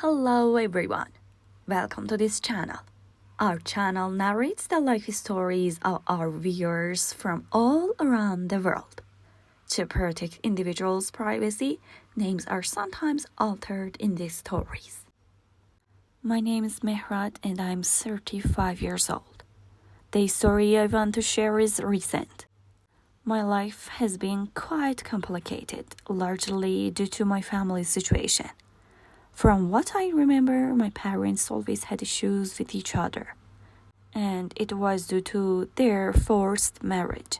Hello everyone, welcome to this channel. Our channel narrates the life stories of our viewers from all around the world. To protect individuals' privacy, names are sometimes altered in these stories. My name is Mehrat and I'm 35 years old. The story I want to share is recent. My life has been quite complicated, largely due to my family's situation. From what I remember, my parents always had issues with each other, and it was due to their forced marriage.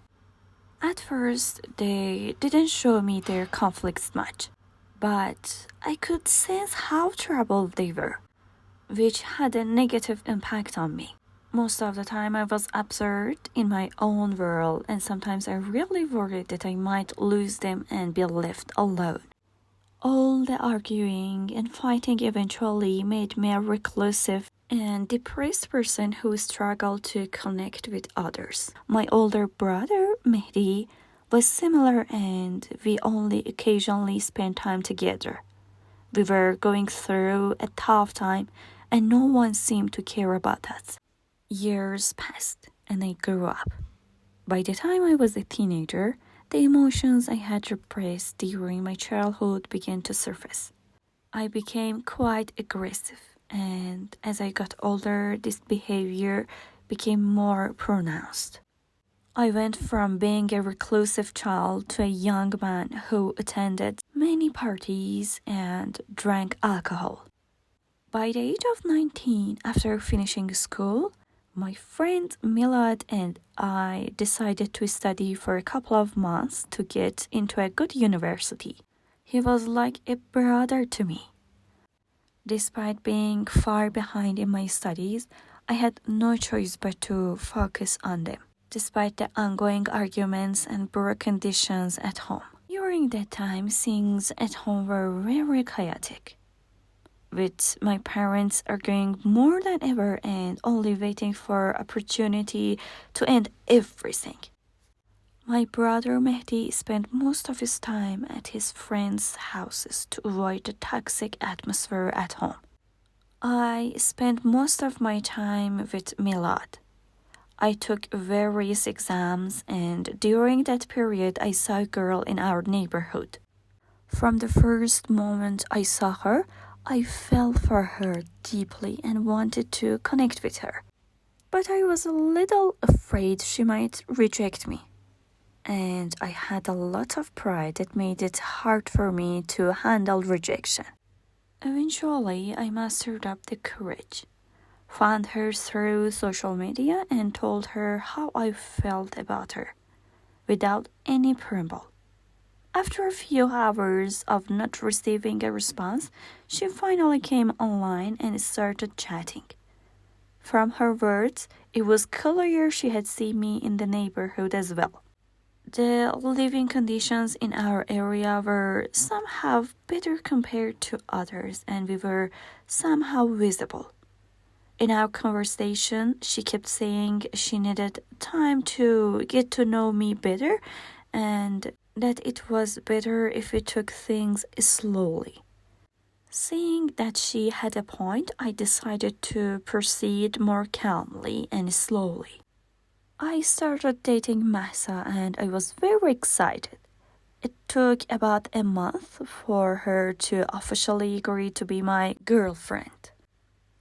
At first, they didn't show me their conflicts much, but I could sense how troubled they were, which had a negative impact on me. Most of the time, I was absorbed in my own world, and sometimes I really worried that I might lose them and be left alone. All the arguing and fighting eventually made me a reclusive and depressed person who struggled to connect with others. My older brother, Mehdi, was similar and we only occasionally spent time together. We were going through a tough time and no one seemed to care about us. Years passed and I grew up. By the time I was a teenager, the emotions I had repressed during my childhood began to surface. I became quite aggressive, and as I got older, this behavior became more pronounced. I went from being a reclusive child to a young man who attended many parties and drank alcohol. By the age of 19, after finishing school, my friend Milad and I decided to study for a couple of months to get into a good university. He was like a brother to me. Despite being far behind in my studies, I had no choice but to focus on them, despite the ongoing arguments and poor conditions at home. During that time, things at home were very chaotic, with my parents arguing more than ever and only waiting for opportunity to end everything. My brother Mehdi spent most of his time at his friends' houses to avoid the toxic atmosphere at home. I spent most of my time with Milad. I took various exams and during that period I saw a girl in our neighborhood. From the first moment I saw her, I fell for her deeply and wanted to connect with her. But I was a little afraid she might reject me. And I had a lot of pride that made it hard for me to handle rejection. Eventually, I mustered up the courage, found her through social media and told her how I felt about her, without any preamble. After a few hours of not receiving a response, she finally came online and started chatting. From her words, it was clear she had seen me in the neighborhood as well. The living conditions in our area were somehow better compared to others, and we were somehow visible. In our conversation, she kept saying she needed time to get to know me better and that it was better if we took things slowly. Seeing that she had a point, I decided to proceed more calmly and slowly. I started dating Mahsa and I was very excited. It took about a month for her to officially agree to be my girlfriend.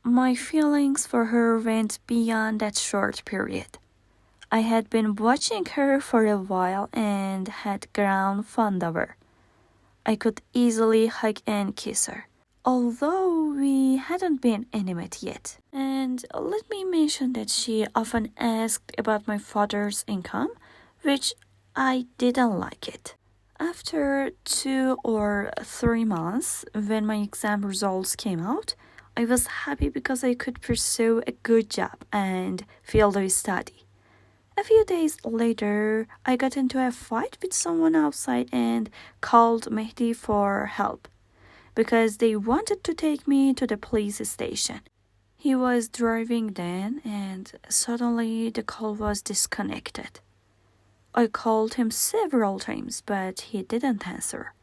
My feelings for her went beyond that short period. I had been watching her for a while and had grown fond of her. I could easily hug and kiss her, although we hadn't been intimate yet. And let me mention that she often asked about my father's income, which I didn't like it. After 2 or 3 months, when my exam results came out, I was happy because I could pursue a good job and field of study. A few days later, I got into a fight with someone outside and called Mehdi for help because they wanted to take me to the police station. He was driving then and suddenly the call was disconnected. I called him several times but he didn't answer.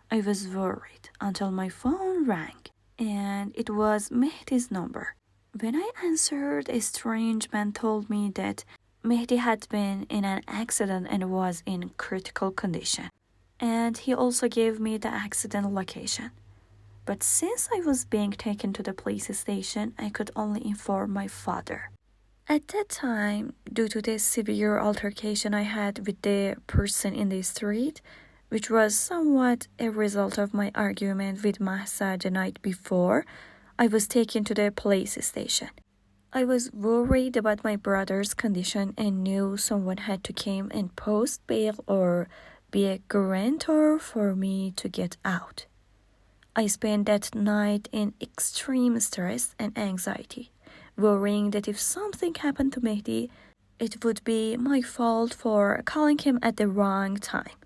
I was worried until my phone rang. and it was Mehdi's number. When I answered, a strange man told me that Mehdi had been in an accident and was in critical condition, and he also gave me the accident location. But since I was being taken to the police station, I could only inform my father. At that time, due to the severe altercation I had with the person in the street, which was somewhat a result of my argument with Mahsa the night before, I was taken to the police station. I was worried about my brother's condition and knew someone had to come and post bail or be a guarantor for me to get out. I spent that night in extreme stress and anxiety, worrying that if something happened to Mehdi, it would be my fault for calling him at the wrong time.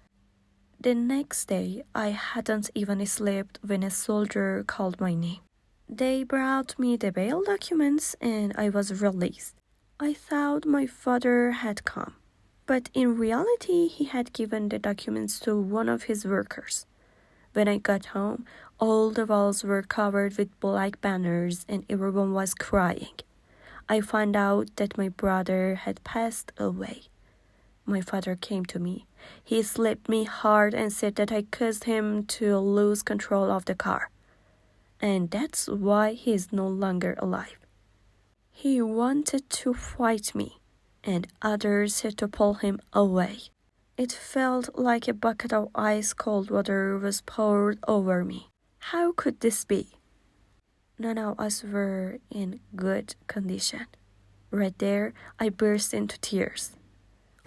The next day, I hadn't even slept when a soldier called my name. They brought me the bail documents and I was released. I thought my father had come, but in reality, he had given the documents to one of his workers. When I got home, all the walls were covered with black banners and everyone was crying. I found out that my brother had passed away. My father came to me. He slapped me hard and said that I caused him to lose control of the car. And that's why he is no longer alive. He wanted to fight me, and others had to pull him away. It felt like a bucket of ice-cold water was poured over me. How could this be? None of us were in good condition. Right there, I burst into tears,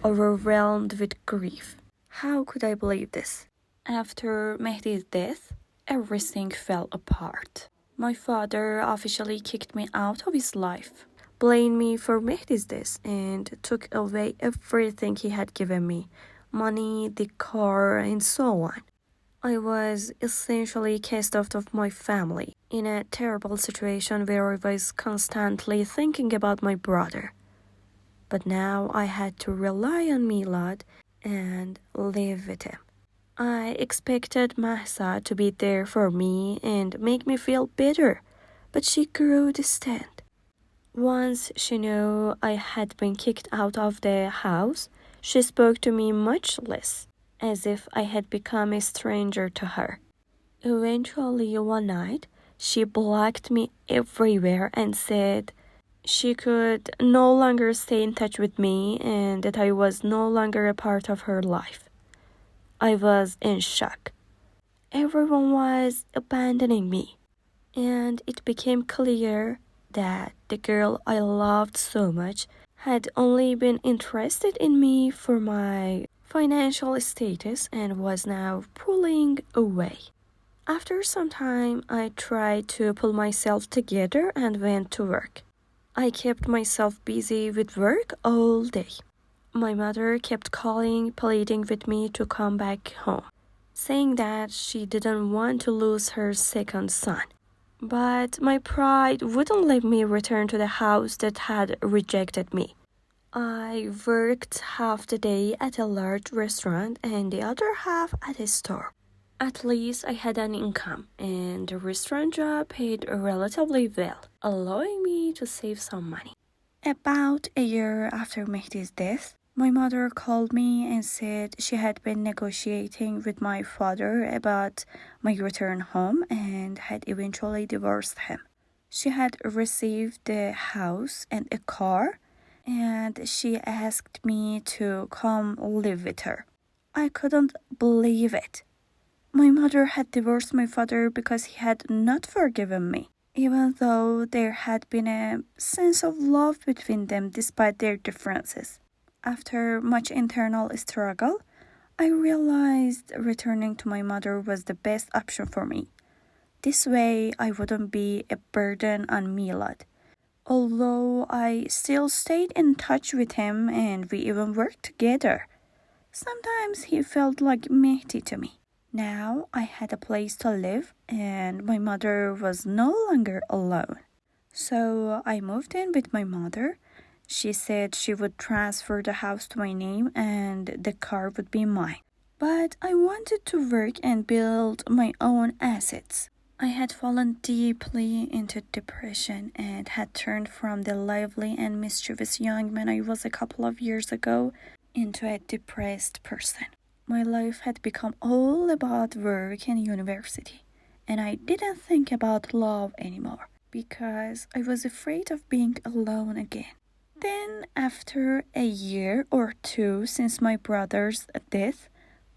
overwhelmed with grief. How could I believe this? After Mehdi's death, everything fell apart. My father officially kicked me out of his life, blamed me for Mehdi's death, and took away everything he had given me, money, the car, and so on. I was essentially cast out of my family, in a terrible situation where I was constantly thinking about my brother. But now I had to rely on Milad and live with him. I expected Mahsa to be there for me and make me feel better, but she grew distant. Once she knew I had been kicked out of the house, she spoke to me much less, as if I had become a stranger to her. Eventually, one night, she blocked me everywhere and said she could no longer stay in touch with me and that I was no longer a part of her life. I was in shock. Everyone was abandoning me, and it became clear that the girl I loved so much had only been interested in me for my financial status and was now pulling away. After some time, I tried to pull myself together and went to work. I kept myself busy with work all day. My mother kept calling, pleading with me to come back home, saying that she didn't want to lose her second son. But my pride wouldn't let me return to the house that had rejected me. I worked half the day at a large restaurant and the other half at a store. At least I had an income, and the restaurant job paid relatively well, allowing me to save some money. About a year after Mehdi's death, my mother called me and said she had been negotiating with my father about my return home and had eventually divorced him. She had received the house and a car, and she asked me to come live with her. I couldn't believe it. My mother had divorced my father because he had not forgiven me, even though there had been a sense of love between them despite their differences. After much internal struggle, I realized returning to my mother was the best option for me. This way, I wouldn't be a burden on Milad. Although I still stayed in touch with him and we even worked together. Sometimes he felt like Mehdi to me. Now I had a place to live and my mother was no longer alone. So I moved in with my mother. She said she would transfer the house to my name and the car would be mine. But I wanted to work and build my own assets. I had fallen deeply into depression and had turned from the lively and mischievous young man I was a couple of years ago into a depressed person. My life had become all about work and university, and I didn't think about love anymore because I was afraid of being alone again. Then, after a year or two since my brother's death,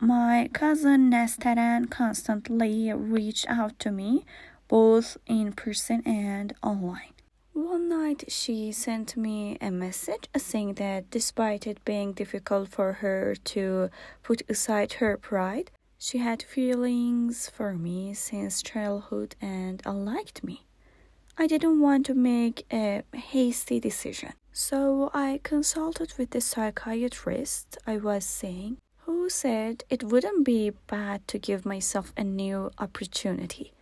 my cousin Nestaran constantly reached out to me, both in person and online. One night she sent me a message saying that despite it being difficult for her to put aside her pride, she had feelings for me since childhood and liked me. I didn't want to make a hasty decision, so I consulted with the psychiatrist I was seeing, who said it wouldn't be bad to give myself a new opportunity.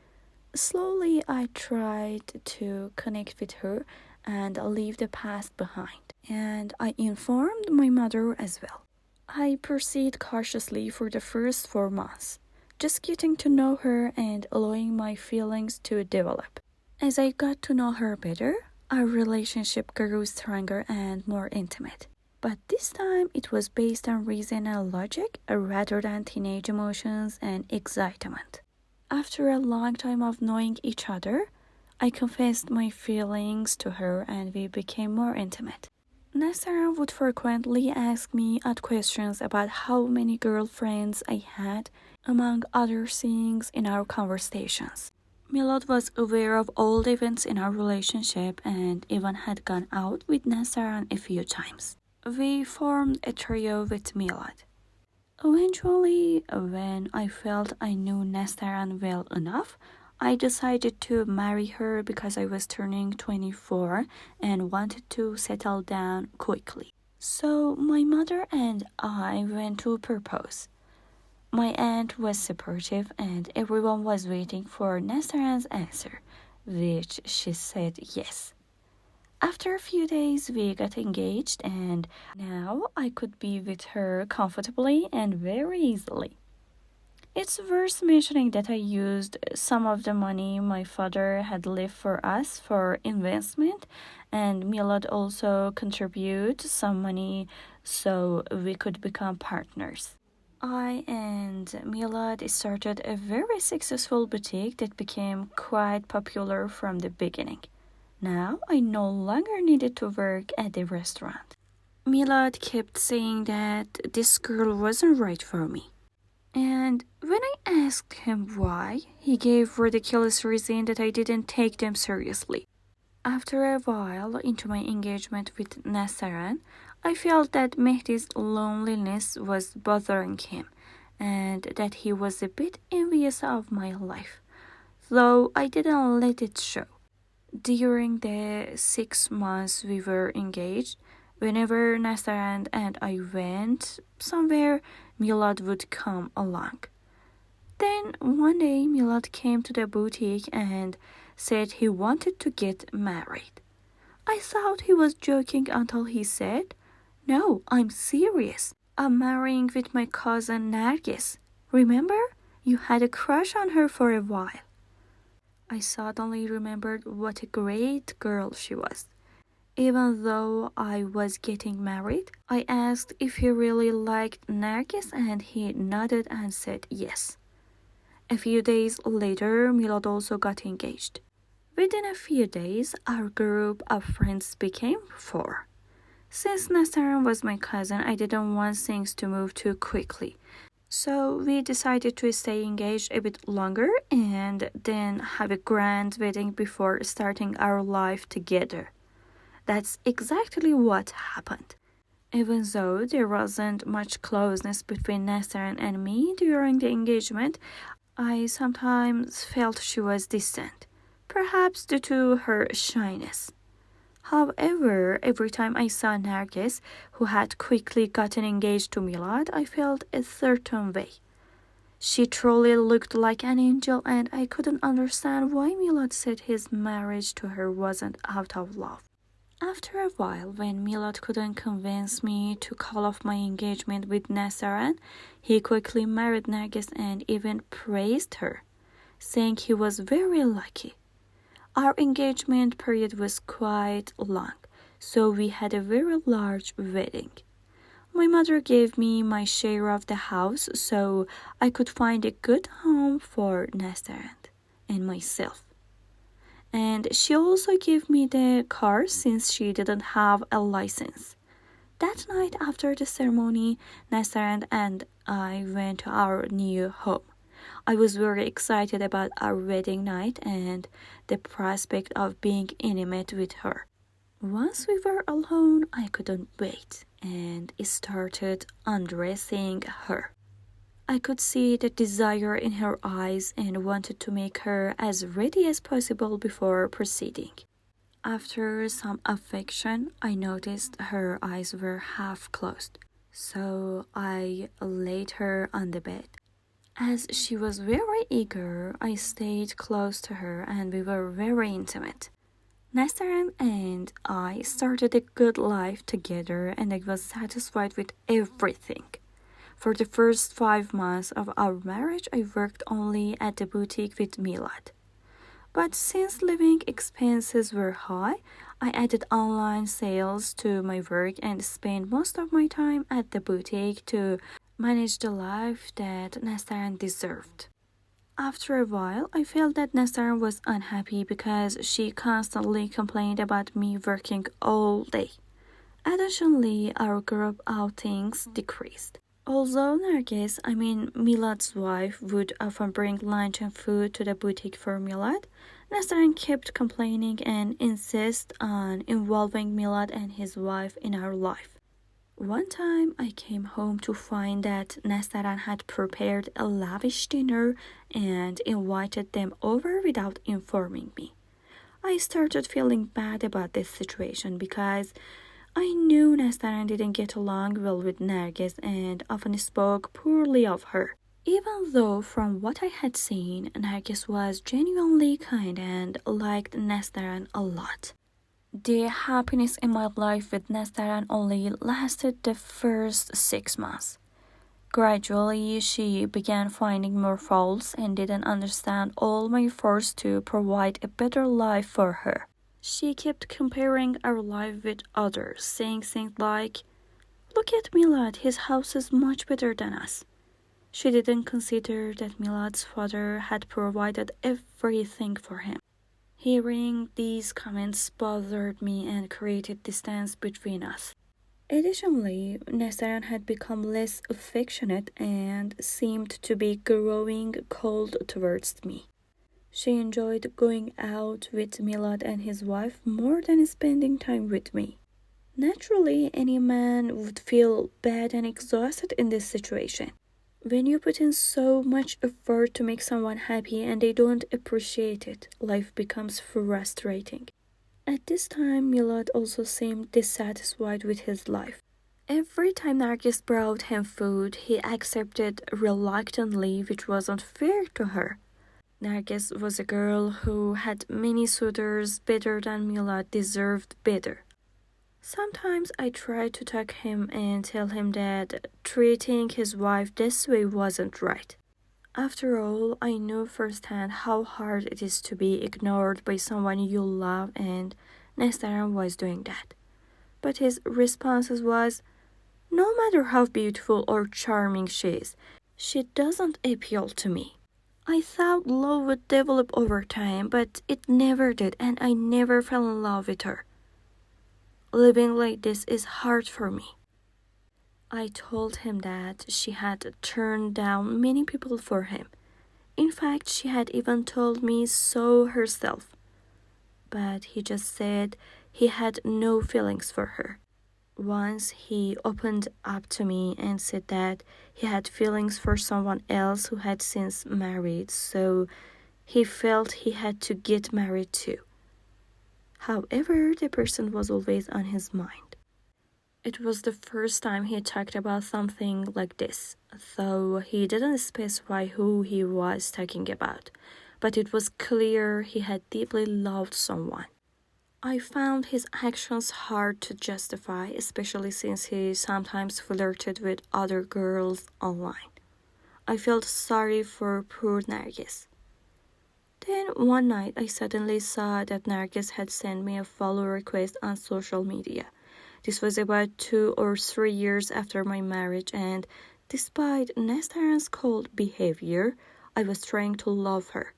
Slowly, I tried to connect with her and leave the past behind, and I informed my mother as well. I proceeded cautiously for the first 4 months, just getting to know her and allowing my feelings to develop. As I got to know her better, our relationship grew stronger and more intimate. But this time it was based on reason and logic rather than teenage emotions and excitement. After a long time of knowing each other, I confessed my feelings to her and we became more intimate. Nasara would frequently ask me odd questions about how many girlfriends I had, among other things in our conversations. Milad was aware of all the events in our relationship and even had gone out with Nasaran a few times. We formed a trio with Milad. Eventually, when I felt I knew Nasaran well enough, I decided to marry her because I was turning 24 and wanted to settle down quickly. So my mother and I went to propose. My aunt was supportive and everyone was waiting for Nasaran's answer, which she said yes. After a few days, we got engaged and now I could be with her comfortably and very easily. It's worth mentioning that I used some of the money my father had left for us for investment, and Milad also contributed some money so we could become partners. I and Milad started a very successful boutique that became quite popular from the beginning. Now I no longer needed to work at the restaurant. Milad kept saying that this girl wasn't right for me. And when I asked him why, he gave ridiculous reason that I didn't take them seriously. After a while into my engagement with Nasaran, I felt that Mehdi's loneliness was bothering him and that he was a bit envious of my life, though I didn't let it show. During the 6 months we were engaged, whenever Nasaran and I went somewhere, Milad would come along. Then one day Milad came to the boutique and said he wanted to get married. I thought he was joking until he said, "No, I'm serious. I'm marrying with my cousin Nargis. Remember? You had a crush on her for a while." I suddenly remembered what a great girl she was. Even though I was getting married, I asked if he really liked Nargis and he nodded and said yes. A few days later, Milad also got engaged. Within a few days, our group of friends became 4. Since Nasaran was my cousin, I didn't want things to move too quickly. So we decided to stay engaged a bit longer and then have a grand wedding before starting our life together. That's exactly what happened. Even though there wasn't much closeness between Nasaran and me during the engagement, I sometimes felt she was distant, perhaps due to her shyness. However, every time I saw Nargis, who had quickly gotten engaged to Milad, I felt a certain way. She truly looked like an angel, and I couldn't understand why Milad said his marriage to her wasn't out of love. After a while, when Milad couldn't convince me to call off my engagement with Nasaran, he quickly married Nargis and even praised her, saying he was very lucky. Our engagement period was quite long, so we had a very large wedding. My mother gave me my share of the house so I could find a good home for Nestarand and myself. And she also gave me the car since she didn't have a license. That night after the ceremony, Nestarand and I went to our new home. I was very excited about our wedding night and the prospect of being intimate with her. Once we were alone, I couldn't wait and started undressing her. I could see the desire in her eyes and wanted to make her as ready as possible before proceeding. After some affection, I noticed her eyes were half closed, so I laid her on the bed. As she was very eager, I stayed close to her and we were very intimate. Nastaran and I started a good life together and I was satisfied with everything. For the first 5 months of our marriage, I worked only at the boutique with Milad. But since living expenses were high, I added online sales to my work and spent most of my time at the boutique to manage the life that Nastaran deserved. After a while, I felt that Nastaran was unhappy because she constantly complained about me working all day. Additionally, our group outings decreased. Although Milad's wife, would often bring lunch and food to the boutique for Milad, Nastaran kept complaining and insisted on involving Milad and his wife in our life. One time I came home to find that Nastaran had prepared a lavish dinner and invited them over without informing me. I started feeling bad about this situation because I knew Nastaran didn't get along well with Nergis and often spoke poorly of her. Even though from what I had seen, Nergis was genuinely kind and liked Nastaran a lot. The happiness in my life with Nastaran only lasted the first 6 months. Gradually, she began finding more faults and didn't understand all my efforts to provide a better life for her. She kept comparing our life with others, saying things like, "Look at Milad, his house is much better than us." She didn't consider that Milad's father had provided everything for him. Hearing these comments bothered me and created distance between us. Additionally, Nastaran had become less affectionate and seemed to be growing cold towards me. She enjoyed going out with Milad and his wife more than spending time with me. Naturally, any man would feel bad and exhausted in this situation. When you put in so much effort to make someone happy and they don't appreciate it, life becomes frustrating. At this time, Milad also seemed dissatisfied with his life. Every time Nargis brought him food, he accepted reluctantly, which wasn't fair to her. Nargis was a girl who had many suitors better than Milad deserved better. Sometimes I tried to talk him and tell him that treating his wife this way wasn't right. After all, I knew firsthand how hard it is to be ignored by someone you love, and Nestaran was doing that. But his response was, "No matter how beautiful or charming she is, she doesn't appeal to me." I thought love would develop over time, but it never did, and I never fell in love with her. Living like this is hard for me. I told him that she had turned down many people for him. In fact, she had even told me so herself. But he just said he had no feelings for her. Once he opened up to me and said that he had feelings for someone else who had since married, so he felt he had to get married too. However, the person was always on his mind. It was the first time he talked about something like this, though he didn't specify who he was talking about, but it was clear he had deeply loved someone. I found his actions hard to justify, especially since he sometimes flirted with other girls online. I felt sorry for poor Nargis. Then one night I suddenly saw that Nargis had sent me a follow request on social media. This was about 2 or 3 years after my marriage, and despite Nestaran's cold behavior, I was trying to love her.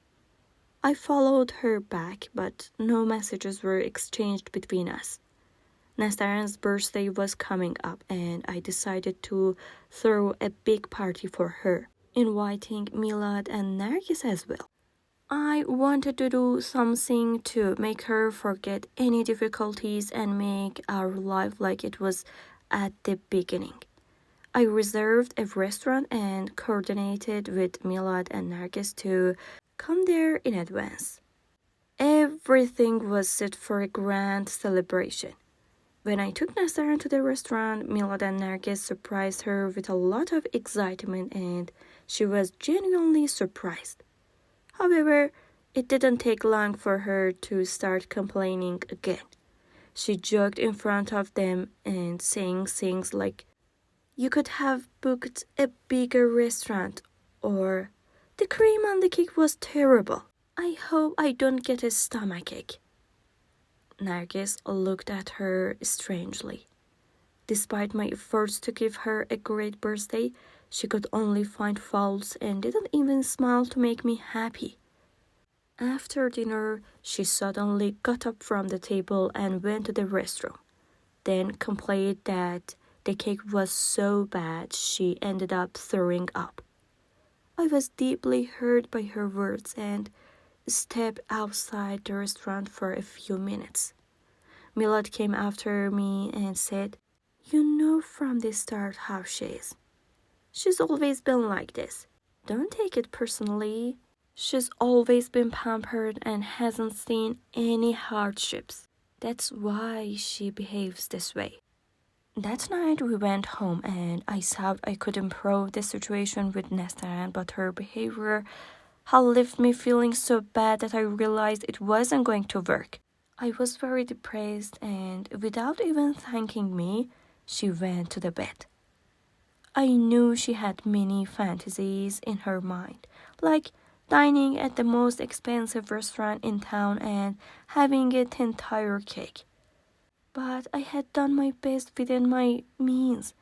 I followed her back, but no messages were exchanged between us. Nestaran's birthday was coming up, and I decided to throw a big party for her, inviting Milad and Nargis as well. I wanted to do something to make her forget any difficulties and make our life like it was at the beginning. I reserved a restaurant and coordinated with Milad and Nargis to come there in advance. Everything was set for a grand celebration. When I took Nastaran to the restaurant, Milad and Nargis surprised her with a lot of excitement, and she was genuinely surprised. However, it didn't take long for her to start complaining again. She joked in front of them and saying things like, "You could have booked a bigger restaurant," or "The cream on the cake was terrible. I hope I don't get a stomachache." Nargis looked at her strangely. Despite my efforts to give her a great birthday, she could only find faults and didn't even smile to make me happy. After dinner, she suddenly got up from the table and went to the restroom, then complained that the cake was so bad she ended up throwing up. I was deeply hurt by her words and stepped outside the restaurant for a few minutes. Milad came after me and said, "You know from the start how she is. She's always been like this. Don't take it personally. She's always been pampered and hasn't seen any hardships. That's why she behaves this way." That night we went home and I thought I could improve the situation with Nestaran, but her behavior had left me feeling so bad that I realized it wasn't going to work. I was very depressed, and without even thanking me, she went to the bed. I knew she had many fantasies in her mind, like dining at the most expensive restaurant in town and having an entire cake. But I had done my best within my means,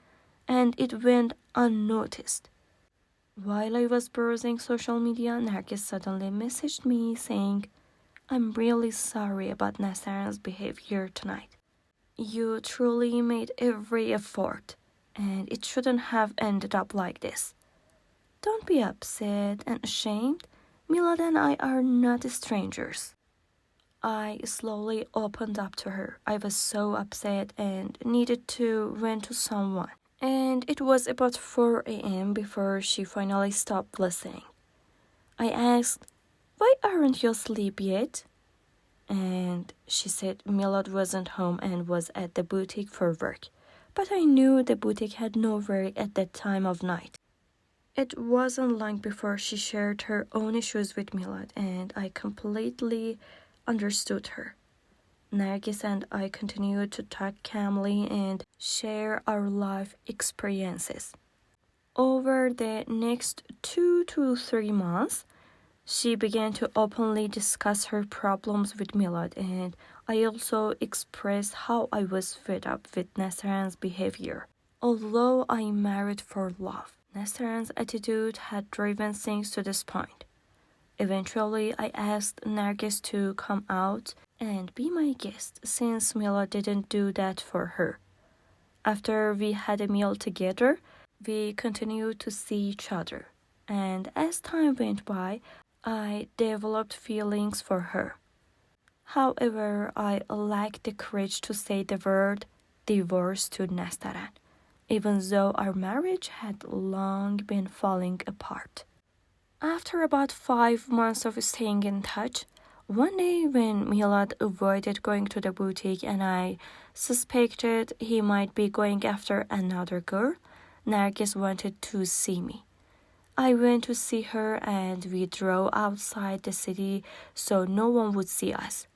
and it went unnoticed. While I was browsing social media, Nargis suddenly messaged me saying, "I'm really sorry about Nasaran's behavior tonight. You truly made every effort, and it shouldn't have ended up like this. Don't be upset and ashamed. Milad and I are not strangers." I slowly opened up to her. I was so upset and needed to vent to someone. And it was about 4 a.m. before she finally stopped listening. I asked, "Why aren't you asleep yet?" And she said Milad wasn't home and was at the boutique for work. But I knew the boutique had no work at that time of night. It wasn't long before she shared her own issues with Milad, and I completely understood her. Nargis and I continued to talk calmly and share our life experiences. Over the next 2 to 3 months, she began to openly discuss her problems with Milad, and I also expressed how I was fed up with Nastaran's behavior. Although I married for love, Nastaran's attitude had driven things to this point. Eventually, I asked Nargis to come out and be my guest, since Milad didn't do that for her. After we had a meal together, we continued to see each other, and as time went by, I developed feelings for her. However, I lacked the courage to say the word divorce to Nastaran, even though our marriage had long been falling apart. After about 5 months of staying in touch, one day when Milad avoided going to the boutique and I suspected he might be going after another girl, Nargis wanted to see me. I went to see her and we drove outside the city so no one would see us.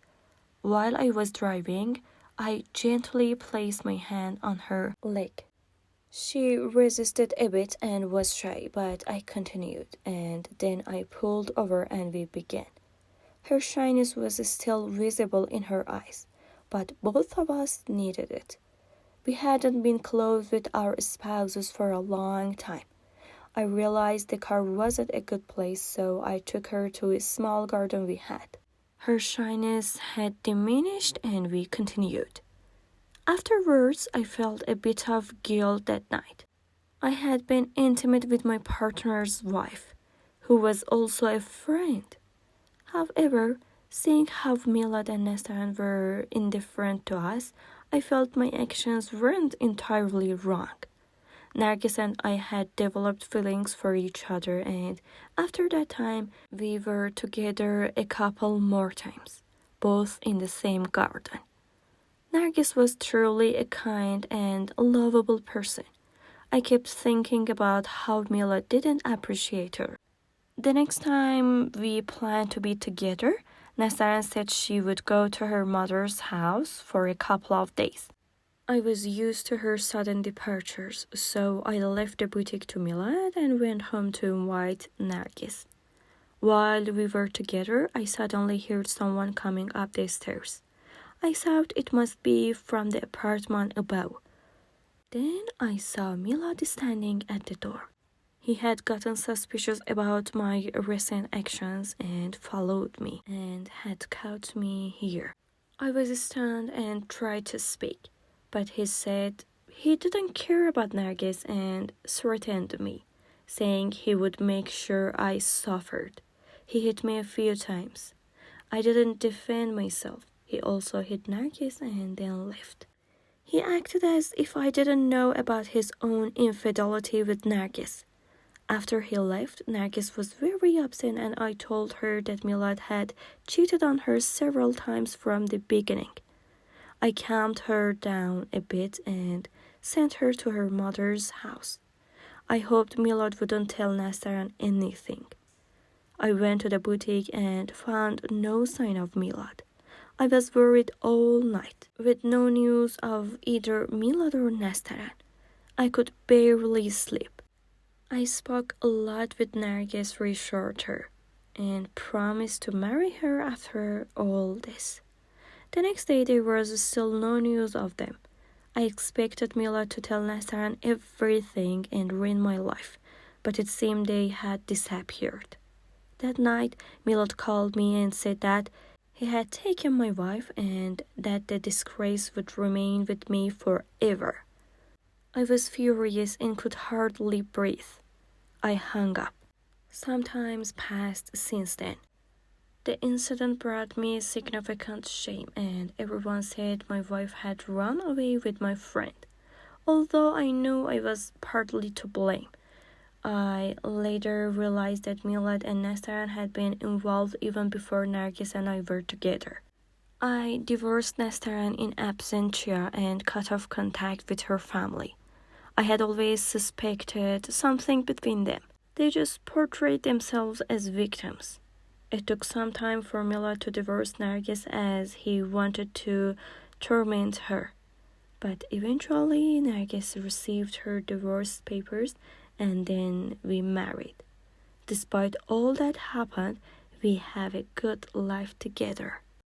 While I was driving, I gently placed my hand on her leg. She resisted a bit and was shy, but I continued, and then I pulled over and we began. Her shyness was still visible in her eyes, but both of us needed it. We hadn't been close with our spouses for a long time. I realized the car wasn't a good place, so I took her to a small garden we had. Her shyness had diminished and we continued. Afterwards, I felt a bit of guilt that night. I had been intimate with my partner's wife, who was also a friend. However, seeing how Milad and Nestan were indifferent to us, I felt my actions weren't entirely wrong. Nargis and I had developed feelings for each other, and after that time, we were together a couple more times, both in the same garden. Nargis was truly a kind and lovable person. I kept thinking about how Mila didn't appreciate her. The next time we planned to be together, Nastaran said she would go to her mother's house for a couple of days. I was used to her sudden departures, so I left the boutique to Milad and went home to invite Nargis. While we were together, I suddenly heard someone coming up the stairs. I thought it must be from the apartment above. Then I saw Milad standing at the door. He had gotten suspicious about my recent actions and followed me and had caught me here. I was stunned and tried to speak, but he said he didn't care about Nargis and threatened me, saying he would make sure I suffered. He hit me a few times. I didn't defend myself. He also hit Nargis and then left. He acted as if I didn't know about his own infidelity with Nargis. After he left, Nargis was very upset and I told her that Milad had cheated on her several times from the beginning. I calmed her down a bit and sent her to her mother's house. I hoped Milad wouldn't tell Nastaran anything. I went to the boutique and found no sign of Milad. I was worried all night, with no news of either Milad or Nastaran. I could barely sleep. I spoke a lot with Nargis, reassured her, and promised to marry her after all this. The next day there was still no news of them. I expected Milad to tell Nastaran everything and ruin my life, but it seemed they had disappeared. That night, Milad called me and said that he had taken my wife and that the disgrace would remain with me forever. I was furious and could hardly breathe. I hung up. Some time passed since then. The incident brought me significant shame, and everyone said my wife had run away with my friend. Although I knew I was partly to blame, I later realized that Milad and Nastaran had been involved even before Nargis and I were together. I divorced Nastaran in absentia and cut off contact with her family. I had always suspected something between them. They just portrayed themselves as victims. It took some time for Milad to divorce Nargis as he wanted to torment her. But eventually Nargis received her divorce papers and then we married. Despite all that happened, we have a good life together.